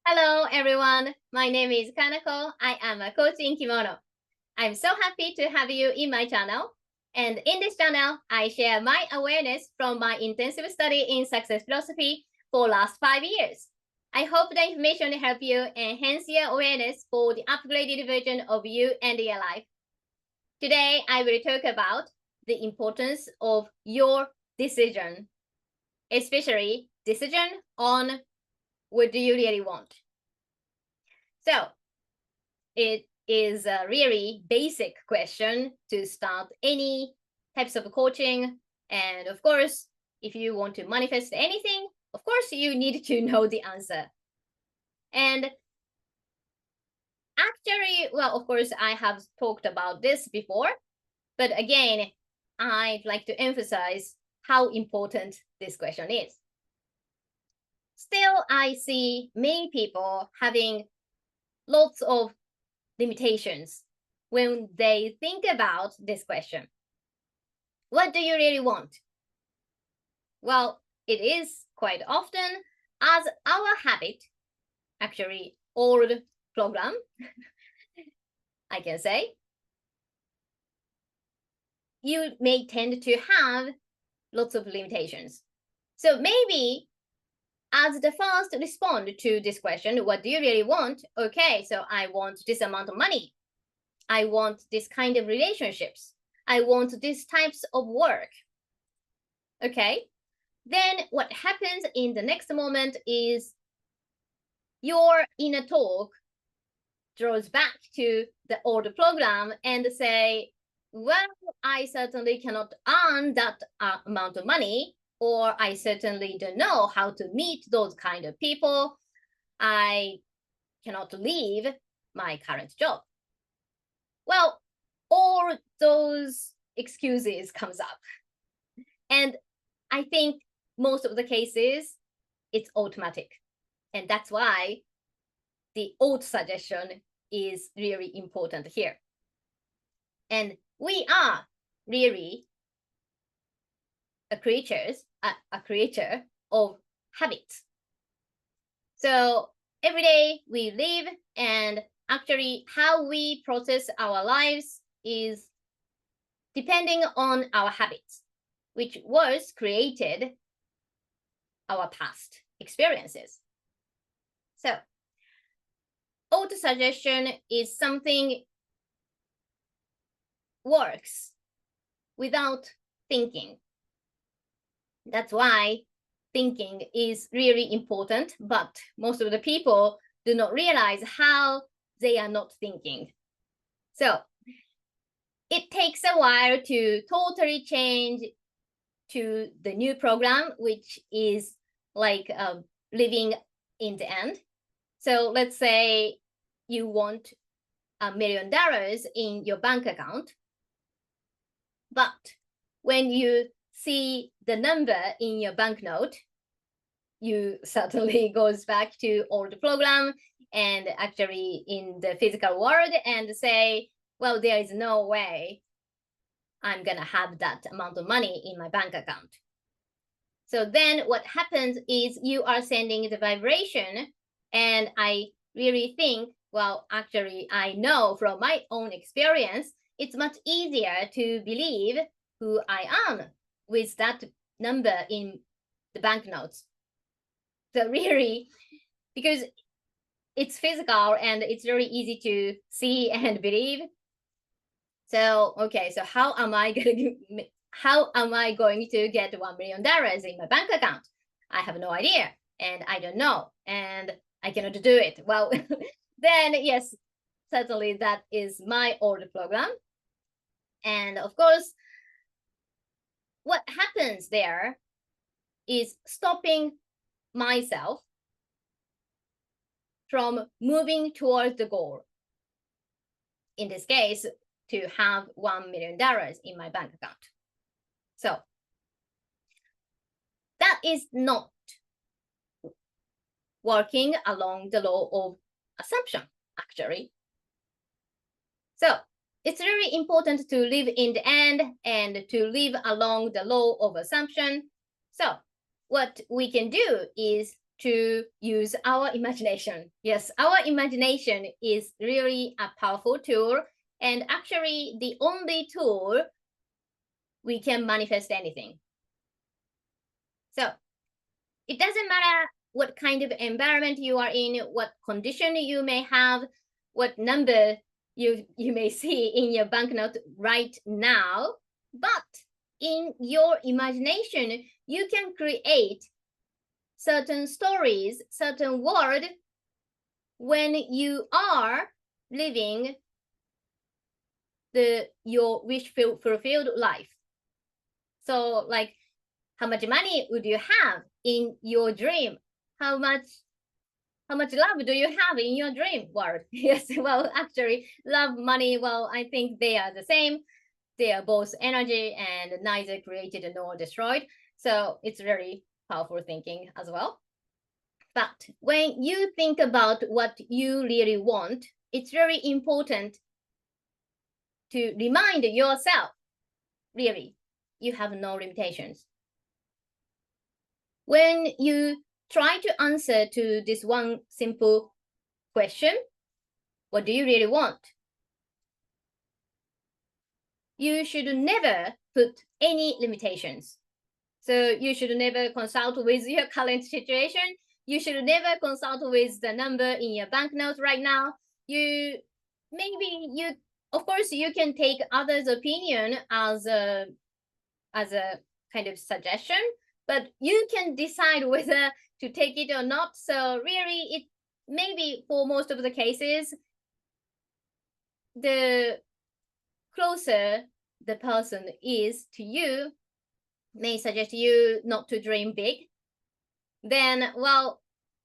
Hello, everyone. My name is Kanako. I am a coach in Kimono. I'm so happy to have you in my channel. And in this channel, I share my awareness from my intensive study in success philosophy for last 5 years. I hope the information will help you enhance your awareness for the upgraded version of you and your life. Today, I will talk about the importance of your decision, especially decision on what do you really want. So it is a really basic question to start any types of coaching. And of course, if you want to manifest anything, of course, you need to know the answer. And actually, well, of course, I have talked about this before, but again, I'd like to emphasize how important this question is. Still, I see many people having lots of limitations when they think about this question. What do you really want? Well, it is quite often as our habit, actually old program, I can say, you may tend to have lots of limitations. So maybe as the first respond to this question, what do you really want? Okay, so I want this amount of money. I want this kind of relationships. I want these types of work. Okay, then what happens in the next moment is your inner talk draws back to the old program and say, well, I certainly cannot earn that amount of money, or I certainly don't know how to meet those kind of people. I cannot leave my current job. Well, all those excuses comes up. And I think most of the cases, it's automatic. And that's why the auto suggestion is really important here. And we are really a creature of habits. So every day we live, and actually how we process our lives is depending on our habits, which was created our past experiences. So auto-suggestion is something works without thinking. That's why thinking is really important, but most of the people do not realize how they are not thinking. So it takes a while to totally change to the new program, which is like living in the end. So let's say you want $1 million in your bank account, but when you see the number in your banknote, you certainly goes back to old program and actually in the physical world and say, well, there is no way I'm gonna have that amount of money in my bank account. So then what happens is you are sending the vibration, and I really think, well, actually, I know from my own experience, it's much easier to believe who I am with that number in the banknotes. So really, because it's physical and it's very easy to see and believe. So, okay, so how am I going to get $1 million in my bank account? I have no idea, and I don't know, and I cannot do it. Well, then yes, certainly that is my old program. And of course, what happens there is stopping myself from moving towards the goal. In this case, to have $1 million in my bank account. So that is not working along the law of assumption, actually. So it's really important to live in the end and to live along the law of assumption. So what we can do is to use our imagination. Yes, our imagination is really a powerful tool, and actually the only tool we can manifest anything. So it doesn't matter what kind of environment you are in, what condition you may have, what number you may see in your banknote right now, but in your imagination, you can create certain stories, certain world when you are living your wish fulfilled life. So like, how much money would you have in your dream? How much love do you have in your dream world? Yes, well, actually, love, money, well, I think they are the same. They are both energy and neither created nor destroyed. So it's very powerful thinking as well. But when you think about what you really want, it's very important to remind yourself, really, you have no limitations. When you try to answer to this one simple question, what do you really want? You should never put any limitations. So you should never consult with your current situation. You should never consult with the number in your banknote right now. Of course, you can take others' opinion as a kind of suggestion, but you can decide whether to take it or not. So really, it maybe for most of the cases, the closer the person is to you may suggest you not to dream big. Then, well,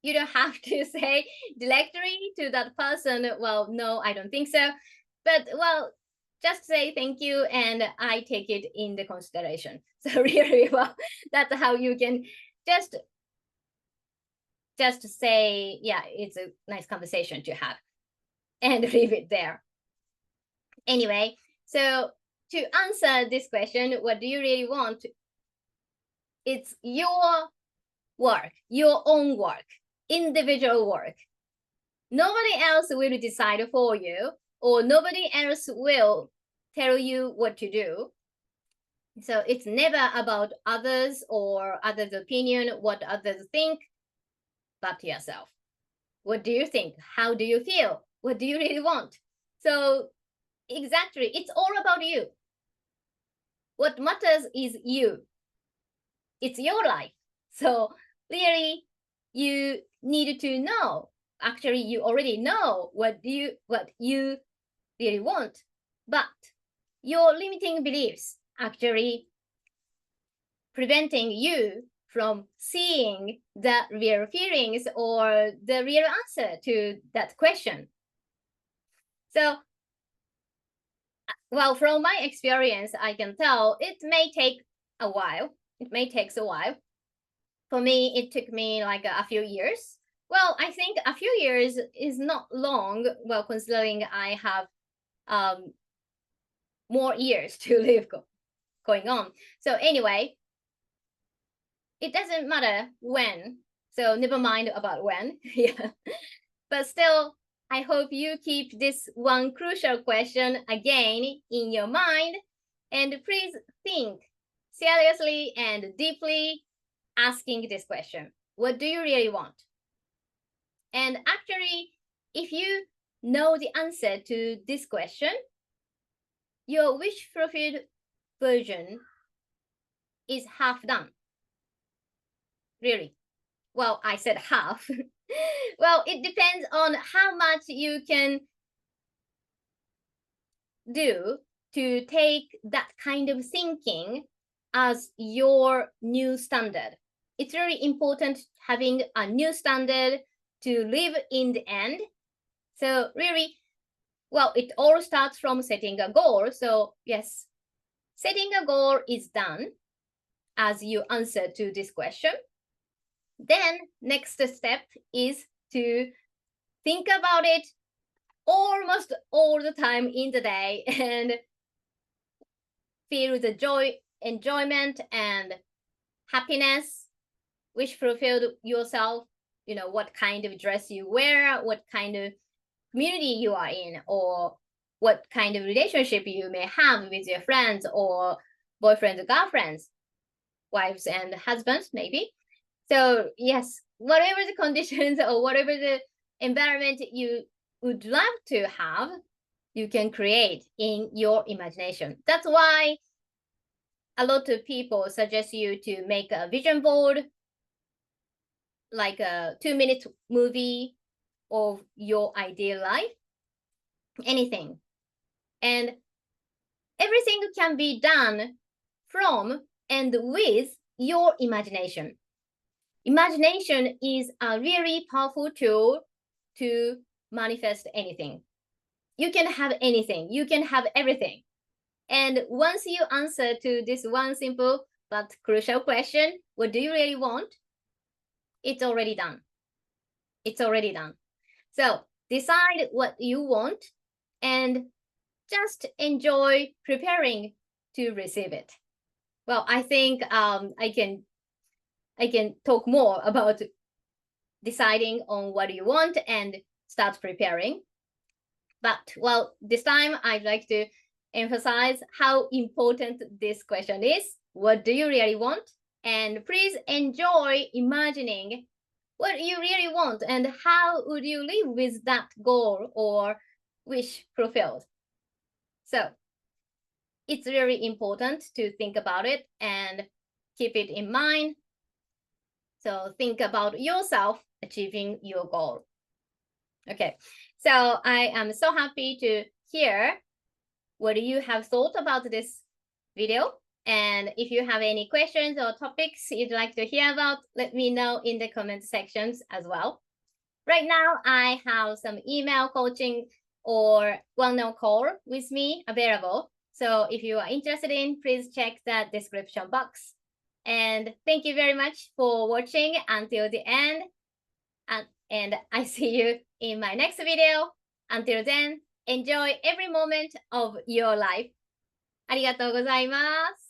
you don't have to say directly to that person, well, no, I don't think so. But, well, just say thank you and I take it in the consideration. So really, well, that's how you can just say, yeah, it's a nice conversation to have and leave it there. Anyway, so to answer this question, what do you really want? It's your work, your own work, individual work. Nobody else will decide for you, or nobody else will tell you what to do. So it's never about others or others' opinion, what others think, but yourself. What do you think? How do you feel? What do you really want? So exactly, it's all about you. What matters is you. It's your life. So really, you need to know. Actually, you already know what you really want, but your limiting beliefs actually preventing you from seeing the real feelings or the real answer to that question. So, well, from my experience, I can tell it may take a while. It may take a while. For me, it took me like a few years. Well, I think a few years is not long, well, considering I have more years to live going on. So anyway, it doesn't matter when. So never mind about when. Yeah. But still, I hope you keep this one crucial question again in your mind. And please think seriously and deeply asking this question. What do you really want? And actually, if you know the answer to this question, your wish fulfilled version is half done. Really. Well, I said half. Well, it depends on how much you can do to take that kind of thinking as your new standard. It's really important having a new standard to live in the end. So really, well, it all starts from setting a goal. So yes, setting a goal is done as you answer to this question. Then next step is to think about it almost all the time in the day and feel the joy, enjoyment, and happiness, wish fulfilled yourself what kind of dress you wear, what kind of community you are in, or what kind of relationship you may have with your friends or boyfriends or girlfriends, wives and husbands, maybe. So yes, whatever the conditions or whatever the environment you would love to have, you can create in your imagination. That's why a lot of people suggest you to make a vision board, like a 2-minute movie of your ideal life, anything. And everything can be done from and with your imagination. Imagination is a really powerful tool to manifest anything. You can have anything, you can have everything. And once you answer to this one simple but crucial question, what do you really want? It's already done. It's already done. So decide what you want and just enjoy preparing to receive it. Well, I think I can talk more about deciding on what you want and start preparing. But well, this time I'd like to emphasize how important this question is. What do you really want? And please enjoy imagining what you really want and how would you live with that goal or wish fulfilled. So it's really important to think about it and keep it in mind. So think about yourself achieving your goal. Okay, so I am so happy to hear what you have thought about this video. And if you have any questions or topics you'd like to hear about, let me know in the comment sections as well. Right now, I have some email coaching or one-on-one call with me available. So if you are interested in, please check the description box. And thank you very much for watching until the end. And I see you in my next video. Until then, enjoy every moment of your life. ありがとうございます。